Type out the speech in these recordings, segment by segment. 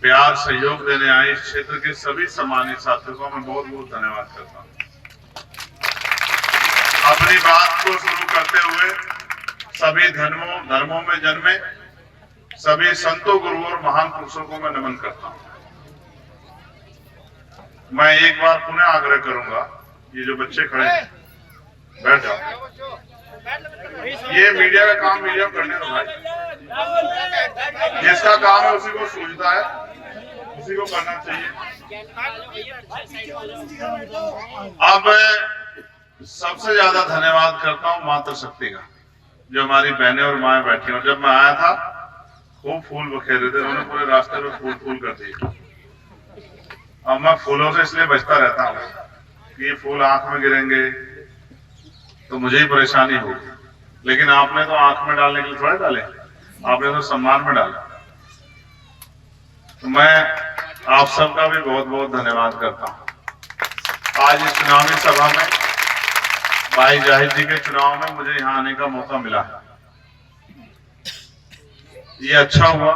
प्यार सहयोग देने आए इस क्षेत्र के सभी सम्मानित साथियों को मैं बहुत बहुत धन्यवाद करता हूं। अपनी बात को शुरू करते हुए सभी धर्मों में जन्मे सभी संतों, गुरुओं और महान पुरुषों को मैं नमन करता हूं। मैं एक बार पुनः आग्रह करूंगा, ये जो बच्चे खड़े हैं बैठ जाओ। ये मीडिया का काम मीडिया करने दो भाई, जिसका काम है उसी को सूझता है, उसी को करना चाहिए। अब सबसे ज्यादा धन्यवाद करता हूं मातृशक्ति का, जो हमारी बहनें और माएं बैठी हैं। जब मैं आया था खूब फूल बखेरे थे, उन्होंने पूरे रास्ते में फूल कर दिए। अब मैं फूलों से इसलिए बचता रहता हूँ कि ये फूल आंख में गिरेंगे तो मुझे ही परेशानी होगी, लेकिन आपने तो आंख में डालने के लिए थोड़े डाले, आपने तो सम्मान में डाला। तो मैं आप सबका भी बहुत बहुत धन्यवाद करता हूं। आज इस चुनावी सभा में भाई जाहिद जी के चुनाव में मुझे यहाँ आने का मौका मिला है। ये अच्छा हुआ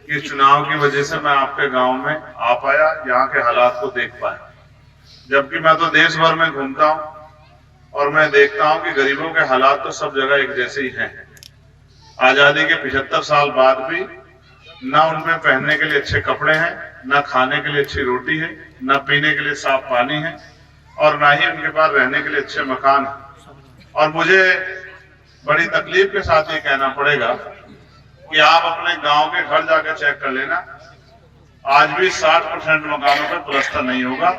कि चुनाव की वजह से मैं आपके गांव में आ पाया, यहाँ के हालात को देख पाया। जबकि मैं तो देश भर में घूमता हूँ और मैं देखता हूं कि गरीबों के हालात तो सब जगह एक जैसे ही हैं। आजादी के 75 साल बाद भी ना उनमें पहनने के लिए अच्छे कपड़े हैं, ना खाने के लिए अच्छी रोटी है, ना पीने के लिए साफ पानी है, और ना ही उनके पास रहने के लिए अच्छे मकान है। और मुझे बड़ी तकलीफ के साथ ये कहना पड़ेगा कि आप अपने गांव के घर जाकर चेक कर लेना, आज भी 60% मकानों पर प्लास्टर नहीं होगा,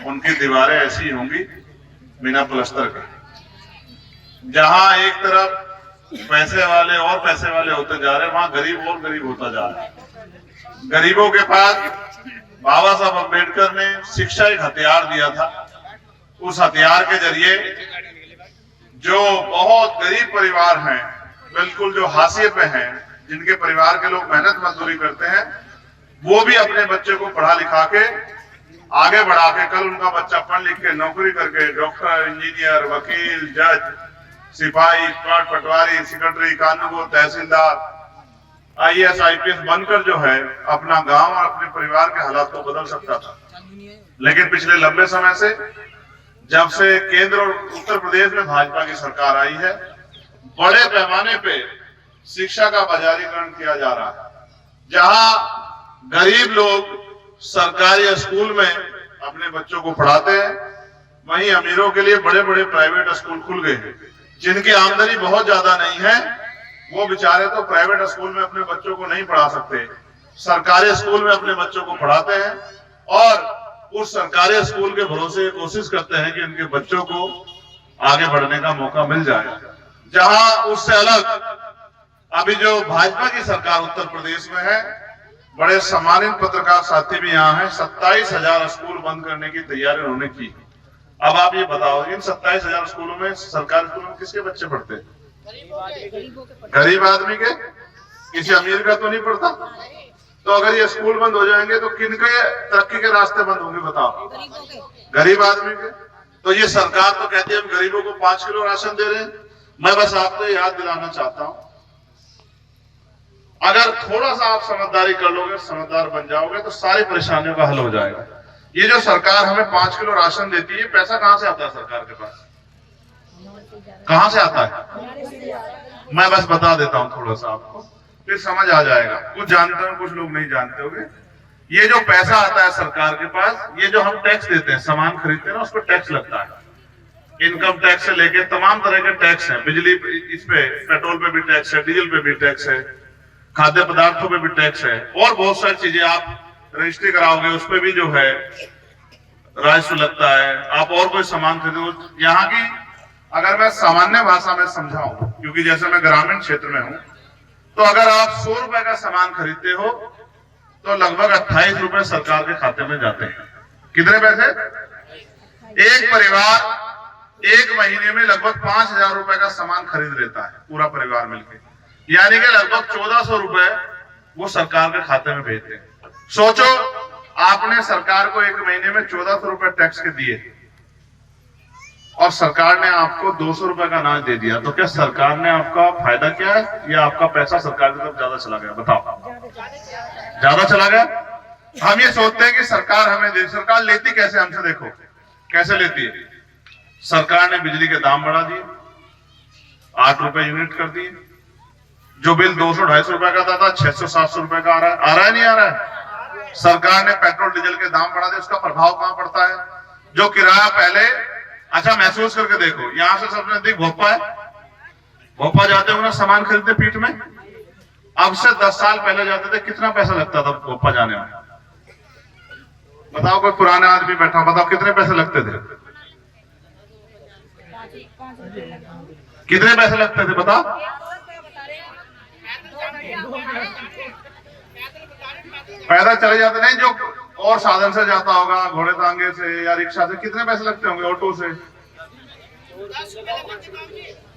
उनकी दीवारें ऐसी होंगी बिना प्लास्टर के। जहां एक तरफ पैसे वाले और पैसे वाले होते जा रहे हैं, वहां गरीब और गरीब होता जा रहा है। गरीबों के पास बाबा साहब अम्बेडकर ने शिक्षा एक हथियार दिया था। उस हथियार के जरिए जो बहुत गरीब परिवार हैं, बिल्कुल जो हाशिए पे हैं, जिनके परिवार के लोग मेहनत मजदूरी करते हैं, वो भी अपने बच्चे को पढ़ा लिखा के आगे बढ़ा के कल उनका बच्चा पढ़ लिख के नौकरी करके डॉक्टर, इंजीनियर, वकील, जज, सिपाही, पटवारी, सेक्रेटरी, कानूनगो, तहसीलदार, IAS, IPS बनकर जो है अपना गांव और अपने परिवार के हालात को बदल सकता था। लेकिन पिछले लंबे समय से, जब से केंद्र और उत्तर प्रदेश में भाजपा की सरकार आई है, बड़े पैमाने पे शिक्षा का बाजारीकरण किया जा रहा है। जहां गरीब लोग सरकारी स्कूल में अपने बच्चों को पढ़ाते हैं, वहीं अमीरों के लिए बड़े बड़े प्राइवेट स्कूल खुल गए हैं। जिनकी आमदनी बहुत ज्यादा नहीं है, वो बेचारे तो प्राइवेट स्कूल में अपने बच्चों को नहीं पढ़ा सकते, सरकारी स्कूल में अपने बच्चों को पढ़ाते हैं और उस सरकारी स्कूल के भरोसे कोशिश करते हैं कि उनके बच्चों को आगे बढ़ने का मौका मिल जाए। जहां उससे अलग अभी जो भाजपा की सरकार उत्तर प्रदेश में है, बड़े सम्मानित पत्रकार साथी भी यहाँ हैं, 27,000 स्कूल बंद करने की तैयारी उन्होंने की। अब आप ये बताओ, इन 27,000 स्कूलों में, सरकारी स्कूलों में किसके बच्चे पढ़ते हैं? गरीब आदमी के, किसी अमीर का तो नहीं पढ़ता। तो अगर ये स्कूल बंद हो जाएंगे तो किनके तरक्की के रास्ते बंद होंगे बताओ? गरीब आदमी के। तो ये सरकार तो कहती है हम गरीबों को 5 किलो राशन दे रहे हैं। मैं बस आपको याद दिलाना चाहता हूं, अगर थोड़ा सा आप समझदारी कर लोगे, समझदार बन जाओगे, तो सारी परेशानियों का हल हो जाएगा। ये जो सरकार हमें 5 किलो राशन देती है, पैसा कहां से आता है सरकार के पास? कहां से आता है? मैं बस बता देता हूं थोड़ा सा आपको, फिर समझ आ जाएगा। कुछ जानते हो, कुछ लोग नहीं जानते होंगे। ये जो पैसा आता है सरकार के पास, ये जो हम टैक्स देते हैं, सामान खरीदते हैं ना, उस पर टैक्स लगता है। इनकम टैक्स से लेके तमाम तरह के टैक्स हैं। बिजली इस पे, पेट्रोल पे भी टैक्स है, डीजल पे भी टैक्स है, खाद्य पदार्थों पे भी टैक्स है, और बहुत सारी चीजें आप रजिस्ट्री कराओगे उस पे भी जो है राजस्व लगता है। आप और कोई सामान खरीदो, यहाँ की अगर मैं सामान्य भाषा में समझाऊं, क्योंकि जैसे मैं ग्रामीण क्षेत्र में हूं, तो अगर आप 100 रुपए का सामान खरीदते हो तो लगभग 28 रुपए सरकार के खाते में जाते हैं। कितने पैसे? एक परिवार एक महीने में लगभग 5,000 रुपए का सामान खरीद लेता है, पूरा परिवार मिलकर, यानी कि लगभग 1400 रुपए वो सरकार के खाते में भेजते हैं। सोचो, आपने सरकार को एक महीने में 1400 रुपए टैक्स के दिए और सरकार ने आपको 200 रुपए का अनाज दे दिया, तो क्या सरकार ने आपका फायदा किया है या आपका पैसा सरकार की तरफ ज्यादा चला गया? बताओ। ज्यादा चला गया। हम ये सोचते हैं कि सरकार हमें दे, सरकार लेती कैसे हमसे, देखो कैसे लेती है। सरकार ने बिजली के दाम बढ़ा दिए, 8 रुपए यूनिट कर दिए। जो बिल 200-250 रुपए का था 600-700 रुपए का आ रहा है नहीं आ रहा है। सरकार ने पेट्रोल डीजल के दाम बढ़ा दिए, उसका प्रभाव कहां पड़ता है। जो किराया पहले, अच्छा महसूस करके देखो, यहां से सबसे अधिक भोपाल है, भोपाल जाते हो ना सामान खरीदते पीठ में, अब से 10 साल पहले जाते थे कितना पैसा लगता था भोपाल जाने में, बताओ। कोई पुराने आदमी बैठा, बताओ कितने पैसे लगते थे, कितने पैसे लगते थे बताओ। पैदल चले जाते, नहीं जो और साधन से जाता होगा, घोड़े तांगे से या रिक्शा से, कितने पैसे लगते होंगे, ऑटो से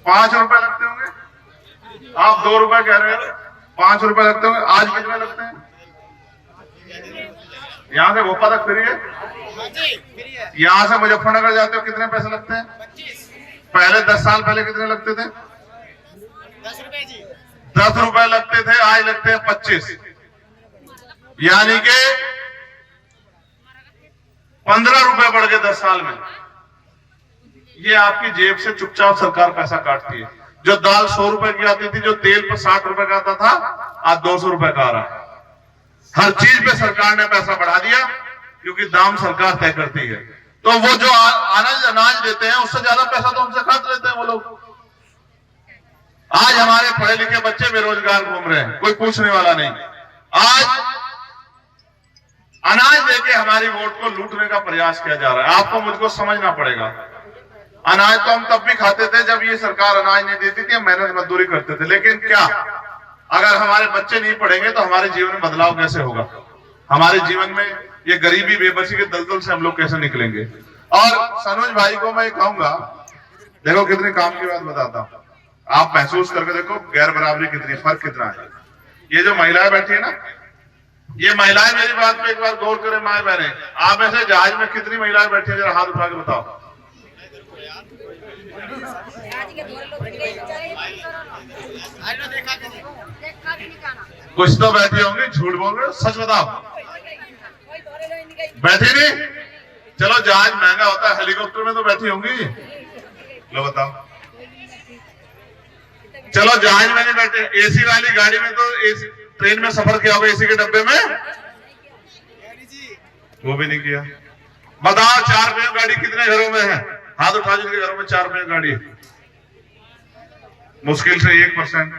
5 रुपए लगते होंगे। आप 2 रुपए कह रहे हो, 5 रुपए लगते होंगे। आज कितने लगते हैं? यहाँ से भोपाल तक फ्री है, यहाँ से मुजफ्फरनगर जाते हो कितने पैसे लगते हैं? 25। पहले 10 साल पहले कितने लगते थे? 10 रुपए जी। 10 रुपए लगते थे, आज लगते हैं 25, यानी कि 15 रुपए बढ़ गए 10 साल में। ये आपकी जेब से चुपचाप सरकार पैसा काटती है। जो दाल 100 रुपए की आती थी, जो तेल पर 60 रुपए का आता था, आज 200 रुपए का आ रहा है। हर चीज पे सरकार ने पैसा बढ़ा दिया, क्योंकि दाम सरकार तय करती है। तो वो जो अनाज देते हैं उससे ज्यादा पैसा तो हमसे काट लेते हैं वो लोग। आज हमारे पढ़े लिखे बच्चे बेरोजगार घूम रहे हैं, कोई पूछने वाला नहीं। आज अनाज देके हमारी वोट को लूटने का प्रयास किया जा रहा है। आपको मुझको समझना पड़ेगा। अनाज तो हम तब भी खाते थे जब ये सरकार अनाज नहीं देती थी, हम मेहनत मजदूरी करते थे। लेकिन क्या, अगर हमारे बच्चे नहीं पढ़ेंगे तो हमारे जीवन में बदलाव कैसे होगा? हमारे जीवन में ये गरीबी बेबसी के दलदल से हम लोग कैसे निकलेंगे? और सनोज भाई को मैं कहूंगा, देखो कितने काम की बात बताता हूं, आप महसूस करके देखो गैर बराबरी कितनी, फर्क कितना है। ये जो महिलाएं बैठी है ना, ये महिलाएं, मेरी बात पे एक बार गौर करें माए बहने, आप ऐसे जहाज में कितनी महिलाएं बैठी है, जरा हाथ उठा के बताओ। कुछ तो बैठी होंगी, झूठ बोल रहे हो, सच बताओ। बैठी नहीं? चलो जहाज महंगा होता है, हेलीकॉप्टर में तो बैठी होंगी, लो बताओ। चलो जहाज में नहीं बैठे, एसी वाली गाड़ी में तो, एसी ट्रेन में सफर किया होगा, एसी के डब्बे में, वो भी नहीं किया। बताओ 4 पहिया गाड़ी कितने घरों में है? हाथ उठा जिनके घरों में 4 पहिया गाड़ी, मुश्किल से 1%।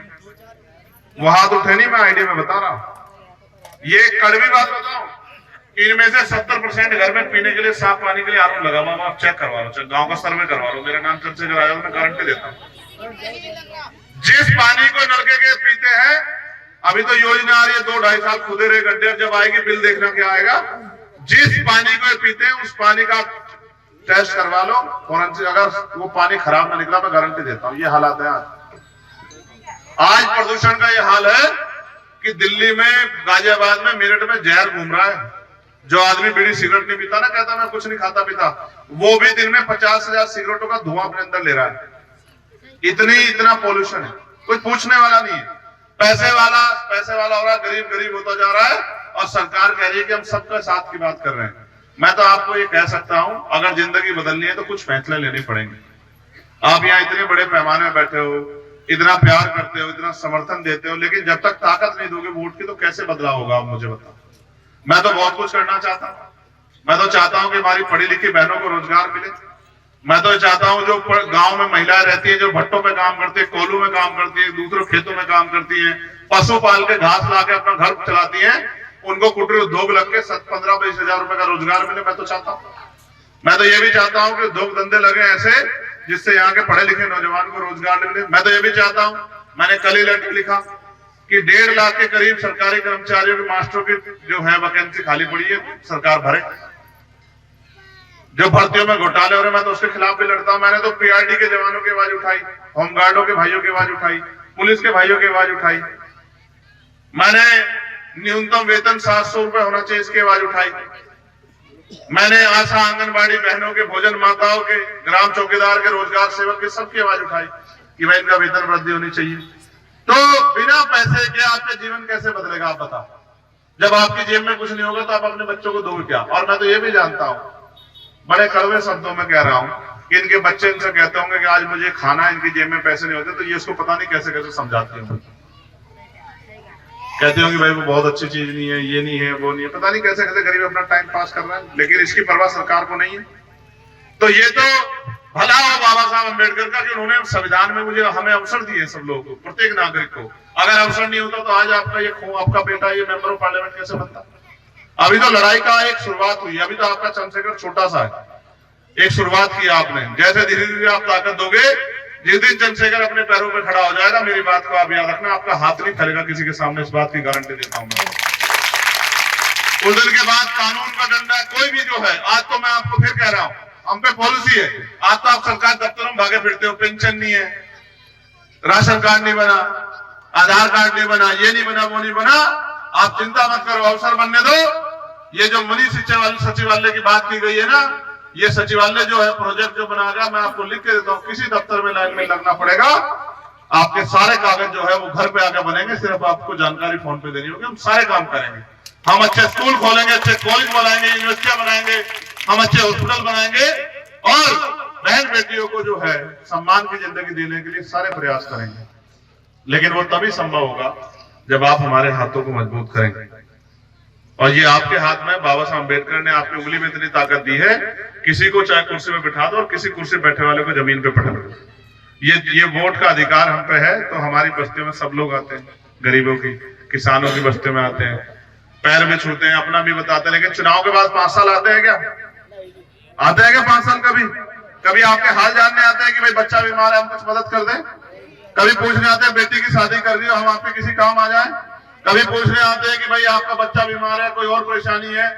वो हाथ उठे नहीं, मैं आइडिया में बता रहा हूं। ये कड़वी बात बताऊं, इनमें से 70% घर में पीने के लिए साफ पानी के लिए आरओ लगा हुआ। आप चेक करवा लो, गांव का सर्वे करवा लो, मेरा नाम चर्चा कराया, मैं गारंटी देता हूं। जिस पानी को नलके के पीते हैं, अभी तो योजना आ रही है 2-2.5 साल खुदे रहे गड्ढे, जब आएगी बिल देखना क्या आएगा। जिस पानी को पीते हैं उस पानी का टेस्ट करवा लो, फॉरेंसिक, अगर वो पानी खराब ना निकला, मैं गारंटी देता हूं। ये हालात है आज प्रदूषण का ये हाल है कि दिल्ली में, गाजियाबाद में, मेरठ में जहर घूम रहा है। जो आदमी बीड़ी सिगरेट नहीं पीता ना, कहता मैं कुछ नहीं खाता पीता, वो भी दिन में 50,000 सिगरेटों का धुआं अपने अंदर ले रहा है। इतना पोल्यूशन है, कोई पूछने वाला नहीं है। पैसे वाला हो रहा है, गरीब गरीब होता जा रहा है, और सरकार कह रही है कि हम सबके साथ की बात कर रहे हैं। मैं तो आपको ये कह सकता हूं, अगर जिंदगी बदलनी है तो कुछ फैसले लेने पड़ेंगे। आप यहाँ इतने बड़े पैमाने में बैठे हो, इतना प्यार करते हो, इतना समर्थन देते हो, लेकिन जब तक ताकत नहीं दोगे वोट की तो कैसे बदलाव होगा, आप मुझे बताओ। मैं तो बहुत कुछ करना चाहता हूं। मैं तो चाहता हूं कि हमारी पढ़ी लिखी बहनों को रोजगार मिले। मैं तो चाहता हूं जो गांव में महिलाएं रहती हैं, जो भट्टों पे काम करती है, कोल्हू में काम करती है, दूसरों खेतों में काम करती हैं, पशु पाल के घास ला के अपना घर चलाती हैं, उनको कुटीर उद्योग लग के 15-20 हजार रुपए का रोजगार मिले। मैं तो चाहता हूं, मैं तो ये भी चाहता हूं कि उद्योग धंधे लगे ऐसे जिससे यहाँ के पढ़े लिखे नौजवान को रोजगार मिले। मैं तो ये भी चाहता हूं, मैंने कल ही लेटर लिखा कि 1.5 लाख के करीब सरकारी कर्मचारियों के, मास्टरों की जो है वैकेंसी खाली पड़ी है, सरकार भरे। जो भर्तियों में घोटाले हो रहे, मैं तो उसके खिलाफ भी लड़ता हूं। मैंने तो पीआरडी के जवानों की आवाज उठाई, होमगार्डों के भाइयों की आवाज उठाई, पुलिस के भाइयों की आवाज उठाई। मैंने न्यूनतम वेतन 700 रुपए होना चाहिए, इसकी आवाज उठाई। मैंने आशा आंगनबाड़ी बहनों के, भोजन माताओं के, ग्राम चौकीदार के, रोजगार सेवक के, सबकी आवाज उठाई कि भाई इनका वेतन वृद्धि होनी चाहिए। तो बिना पैसे के आपके जीवन कैसे बदलेगा, आप बताओ। जब आपकी जेब में कुछ नहीं होगा तो आप अपने बच्चों को दोगे क्या? और मैं तो ये भी जानता हूं, बड़े कड़वे शब्दों में कह रहा हूं कि इनके बच्चे इनसे कहते होंगे कि आज मुझे खाना, इनकी जेब में पैसे नहीं होते, तो ये इसको पता नहीं कैसे कैसे समझाती होंगे, कहते होंगे भाई वो बहुत अच्छी चीज नहीं है, ये नहीं है, वो नहीं है, पता नहीं कैसे कैसे गरीब अपना टाइम पास कर रहा है, लेकिन इसकी परवाह सरकार को नहीं है। तो ये तो भला हो बाबा साहब अम्बेडकर का कि उन्होंने संविधान में मुझे हमें अवसर दिए, सब लोगों को, प्रत्येक नागरिक को। अगर अवसर नहीं होता तो आज आपका ये आपका बेटा ये मेंबर ऑफ पार्लियामेंट कैसे बनता? अभी तो लड़ाई का एक शुरुआत हुई, अभी तो आपका चंद्रशेखर छोटा सा है, एक शुरुआत की आपने, जैसे धीरे धीरे आप ताकत दोगे, जिस दिन चंद्रशेखर अपने पैरों पे खड़ा हो जाएगा, मेरी बात को आप याद रखना, आपका हाथ नहीं फैलेगा किसी के सामने, इस बात की गारंटी देता हूं मैं। उस दिन के बाद कानून का डंडा कोई भी जो है, आज तो मैं आपको फिर कह रहा हूं, हम पे पॉलिसी है, आज तो आप सरकार दफ्तरों में भागे फिरते हो, पेंशन नहीं है, राशन कार्ड नहीं बना, आधार कार्ड नहीं बना, ये नहीं बना, वो नहीं बना, आप चिंता मत करो, अवसर बनने दो। ये जो मनी सचिवालय की बात की गई है ना, ये सचिवालय जो है प्रोजेक्ट जो बनाएगा, मैं आपको लिख के देता हूं, किसी दफ्तर में लाइन में लगना पड़ेगा, आपके सारे कागज जो है वो घर पे आके बनेंगे, सिर्फ आपको जानकारी फोन पे देनी होगी, हम सारे काम करेंगे। हम अच्छे स्कूल खोलेंगे, अच्छे कॉलेज बनाएंगे, यूनिवर्सिटियां बनाएंगे, हम अच्छे हॉस्पिटल बनाएंगे और बहन बेटियों को जो है सम्मान की जिंदगी देने के लिए सारे प्रयास करेंगे। लेकिन वो तभी संभव होगा जब आप हमारे हाथों को मजबूत करेंगे। और ये आपके हाथ में बाबा साहब अम्बेडकर ने आपकी उंगली में इतनी ताकत दी है, किसी को चाहे कुर्सी में बिठा दो और किसी कुर्सी बैठे वाले को जमीन पे पटक दो। ये वोट का अधिकार हम पे है, तो हमारी बस्तियों में सब लोग आते हैं, गरीबों की, किसानों की बस्तियों में आते हैं, पैर भी छूते हैं, अपना भी बताते हैं। लेकिन चुनाव के बाद 5 साल आते हैं क्या? आते हैं क्या 5 साल? कभी आपके हाल जानने आते हैं कि भाई बच्चा बीमार है, हम कुछ मदद कर दें? कभी पूछने आते हैं बेटी की शादी कर दी, हम आपके किसी काम आ जाए? कभी पूछने आते हैं कि भाई आपका बच्चा बीमार है, कोई और परेशानी है,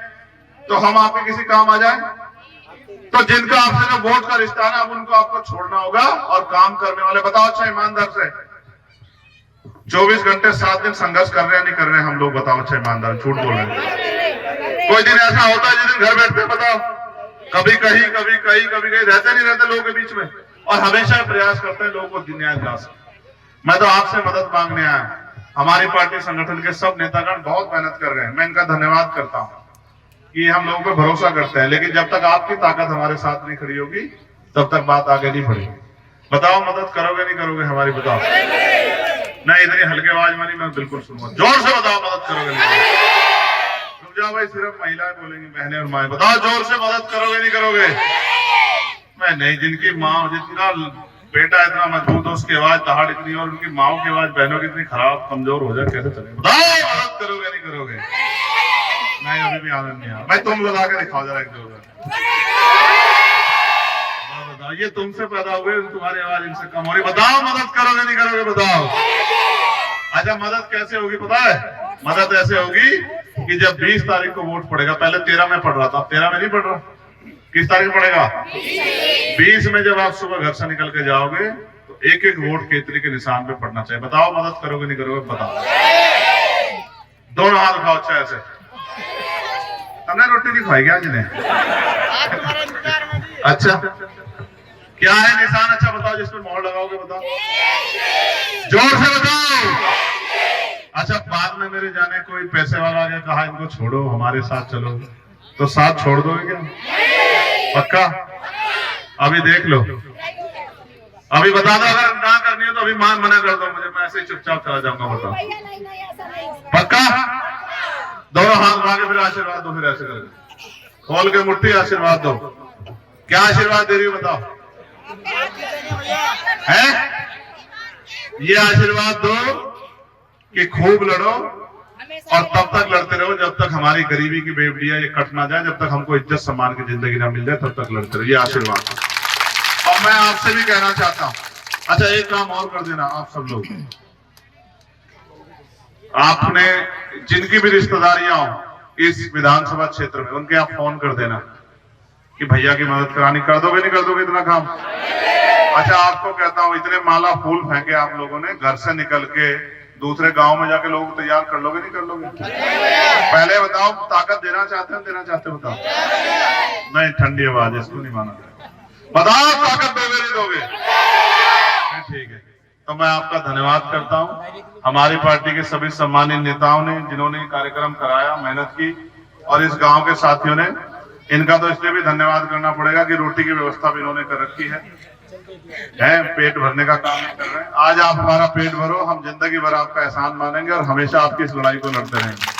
तो हम आपके किसी काम आ जाए? तो जिनका आपसे जो वोट का रिश्ता है, अब उनको आपको छोड़ना होगा और काम करने वाले बताओ अच्छा ईमानदार से 24 घंटे 7 दिन संघर्ष कर रहे हैं, नहीं कर रहे हैं हम लोग? बताओ अच्छा ईमानदार, झूठ बोल रहे हैं? कोई दिन ऐसा होता है जिस दिन घर बैठते हैं? बताओ, कभी कहीं कभी कहीं कभी कहीं रहते नहीं रहते लोगों के बीच में, और हमेशा प्रयास करते हैं लोगों को न्याय दिला सके। मैं तो आपसे मदद मांगने आया, हमारी पार्टी संगठन के सब नेतागण बहुत मेहनत कर रहे हैं, मैं इनका धन्यवाद करता हूं कि हम लोगों पर भरोसा करते हैं, लेकिन जब तक आपकी ताकत हमारे साथ नहीं खड़ी होगी तब तक बात आगे नहीं बढ़ेगी। बताओ मदद करोगे नहीं करोगे हमारी? बताओ। नहीं, इतनी हल्के आवाज में नहीं, मैं बिल्कुल सुनूंगा, जोर से बताओ मदद करोगे नहीं? रुक जाओ भाई, सिर्फ महिलाएं बोलेंगी, बहनें और माएं, बताओ जोर से मदद करोगे नहीं करोगे? मैं नहीं, जिनकी माँ, जितना बेटा इतना मजबूत हो, उसकी आवाज दहाड़ इतनी, और उनकी माओ की आवाज बहनों की इतनी खराब कमजोर हो जाए, कैसे चलेगा? बताओ मदद करोगे नहीं करोगे? नहीं, अभी भी आनंद नहीं आया भाई, तुम लगा के दिखाओ जरा एक जोर। बताओ, ये तुमसे पैदा हुए, तुम्हारी आवाज इनसे कम हो रही, बताओ मदद करोगे नहीं करोगे? बताओ। अच्छा, मदद कैसे होगी पता है? मदद ऐसे होगी कि जब 20 तारीख को वोट पड़ेगा, पहले 13 में पड़ रहा था, 13 में नहीं पड़ रहा, किस तारीख पड़ेगा? 20 में जब आप सुबह घर से निकल के जाओगे तो एक एक वोट केतली के निशान पे पड़ना चाहिए। बताओ मदद करोगे नहीं करोगे? बताओ। दोनों हाथ उठाओ, अच्छा ऐसे। तुमने रोटी नहीं खाई क्या जिन्हें? अच्छा, क्या है निशान? अच्छा बताओ, जिस पर मोहर लगाओगे बताओ, जोर से बताओ। अच्छा, बाद में मेरे जाने कोई पैसे वाला आ गया, कहा इनको छोड़ो हमारे साथ चलो, तो साथ छोड़ दोगे क्या? पक्का? अभी देख लो, अभी बता दो, अगर ना करनी हो तो अभी मना कर दो मुझे, मैं ऐसे ही चुपचाप चला जाऊंगा। बताओ पक्का? दोनों हाथ उठा के फिर आशीर्वाद दो, फिर ऐसे करके खोल के मुट्ठी आशीर्वाद दो। क्या आशीर्वाद दे रही हो बताओ? है ये आशीर्वाद दो कि खूब लड़ो और तब तक लड़ते रहो जब तक हमारी गरीबी की बेवड़ियां ये कट ना जाए, जब तक हमको इज्जत सम्मान की जिंदगी ना मिल जाए, तब तक लड़ते रहो। ये आशीर्वाद। और मैं आपसे भी कहना चाहता हूं, अच्छा एक काम और कर देना आप सब लोग, आपने जिनकी भी रिश्तेदारियां हो इस विधानसभा क्षेत्र में, उनके आप फोन कर देना कि भैया की मदद करानी, कर दोगे नहीं कर दोगे इतना काम? अच्छा, आपको कहता हूं, इतने माला फूल फेंके आप लोगों ने, घर से निकल के दूसरे गांव में जाके लोग तैयार कर लोगे नहीं कर लोगे? पहले बताओ, ताकत देना चाहते हैं देना चाहते हो? बताओ। नहीं, ठंडी आवाज, इसको नहीं माना। बताओ ताकत दोगे नहीं दोगे? ठीक है, तो मैं आपका धन्यवाद करता हूं। हमारी पार्टी के सभी सम्मानित नेताओं ने जिन्होंने कार्यक्रम कराया, मेहनत की, और इस गांव के साथियों ने, इनका तो इसलिए भी धन्यवाद करना पड़ेगा कि रोटी की व्यवस्था भी इन्होंने कर रखी है, पेट भरने का काम नहीं कर रहे हैं। आज आप हमारा पेट भरो, हम जिंदगी भर आपका एहसान मानेंगे और हमेशा आपकी इस लड़ाई को लड़ते रहेंगे।